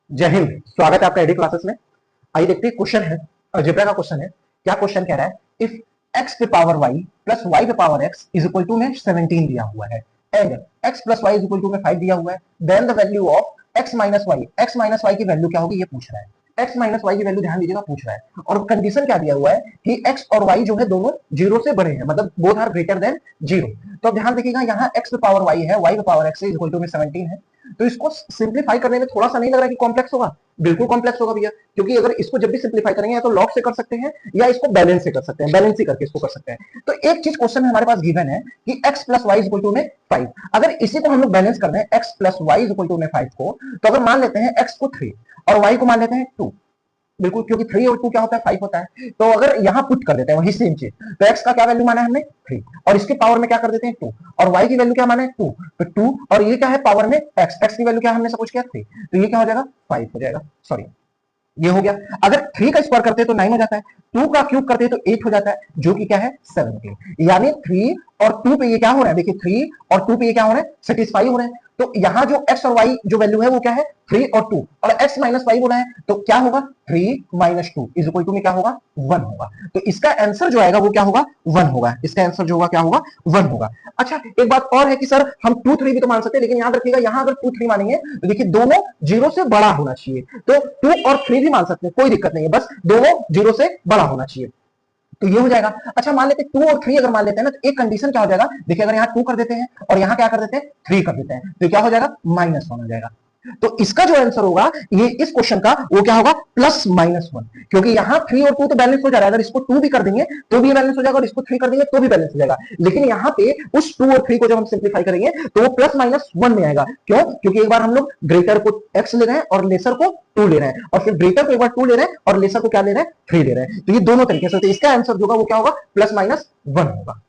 जय हिंद। स्वागत है आपका एडी क्लासेस में। आइए देखते हैं क्वेश्चन है, अलजेब्रा का क्वेश्चन है। क्या क्वेश्चन कह रहा है? इफ x पे पावर y प्लस y पे power x is equal to में 17 दिया हुआ है and x plus y is equal to में 5 दिया हुआ है, then the value of x minus y की वैल्यू क्या होगी ये पूछ रहा है। x माइनस y की वैल्यू ध्यान दीजिएगा पूछ रहा है, और कंडीशन क्या दिया हुआ है कि x और y जो है दोनों जीरो से बड़े हैं, मतलब both are greater than zero. तो अब ध्यान देखिएगा, यहाँ x पे पावर y है, y पे power x is equal to में 17 है। तो इसको सिंप्लीफाई करने में थोड़ा सा नहीं लग रहा कि कॉम्प्लेक्स होगा? बिल्कुल कॉम्प्लेक्स होगा भैया, क्योंकि अगर इसको जब भी सिंप्लीफाई करेंगे या तो लॉग से कर सकते हैं या इसको बैलेंस से कर सकते हैं, बैलेंस ही करके इसको कर सकते हैं। तो एक चीज क्वेश्चन में हमारे पास गिवन है कि x plus y equal to में 5। अगर इसी को हम लोग बैलेंस कर दें x plus y equal to में 5 को, तो अगर मान लेते हैं x को 3 और y को मान लेते हैं 2, बिल्कुल, क्योंकि 3 और 2 क्या होता है 5 होता है। तो अगर यहां पुट कर देते हैं वही सेम चीज, तो x का क्या वैल्यू माना है हमने 3 और इसके पावर में क्या कर देते हैं 2, और y की वैल्यू क्या माना है 2, तो 2 और ये क्या है पावर में x की वैल्यू क्या हमने सपोज किया 3, तो ये क्या हो जाएगा 5 हो जाएगा। सॉरी, ये हो गया। अगर 3 का स्क्वायर करते हैं तो 9 हो जाता है, 2 का क्यूब करते हैं तो 8 हो जाता है, जो कि क्या है 17। यानी 3 और 2 पे ये क्या हो रहा है, देखिए 3 और 2 पे ये क्या हो रहा है सेटिस्फाई हो रहे हैं। तो यहां जो x और y जो वैल्यू है वो क्या है 3 और 2, और x माइनस वाई बोला है तो क्या होगा 3 माइनस 2 इज इक्वल टू में क्या होगा 1 होगा। तो इसका आंसर जो आएगा वो क्या होगा 1 होगा। इसका आंसर जो होगा क्या होगा 1 होगा। अच्छा, एक बात और है कि सर हम 2 3 भी तो मान सकते हैं, लेकिन याद रखिएगा यहां अगर 2 3 मानेंगे तो देखिए दोनों जीरो से बड़ा होना चाहिए। तो 2 और 3 भी मान सकते हैं, कोई दिक्कत नहीं है, बस दोनों जीरो से बड़ा होना चाहिए। तो ये हो जाएगा। अच्छा, मान लेते हैं 2 और 3 अगर मान लेते हैं ना, तो एक कंडीशन क्या हो जाएगा, देखिए अगर यहाँ 2 कर देते हैं और यहाँ क्या कर देते हैं 3 कर देते हैं, तो क्या हो जाएगा -1 हो जाएगा। तो इसका जो आंसर होगा ये इस क्वेश्चन का वो क्या होगा +-1, क्योंकि यहाँ 3 और 2 तो बैलेंस हो जा रहा है। अगर इसको 2 भी कर देंगे तो भी बैलेंस हो जाएगा और इसको 3 कर देंगे तो भी बैलेंस हो जाएगा। लेकिन यहाँ पे उस 2 और 3 को जब हम सिंप्लीफाई करेंगे तो वो +-1 में आएगा। क्यों? क्योंकि एक बार हम लोग ग्रेटर को x ले रहे हैं और लेसर को 2 ले रहे हैं, और फिर ग्रेटर को एक बार 2 ले रहे हैं और लेसर को क्या ले रहे हैं 3 ले रहे हैं। तो ये दोनों तरीके से, तो इसका आंसर जो होगा वो क्या होगा +-1 होगा।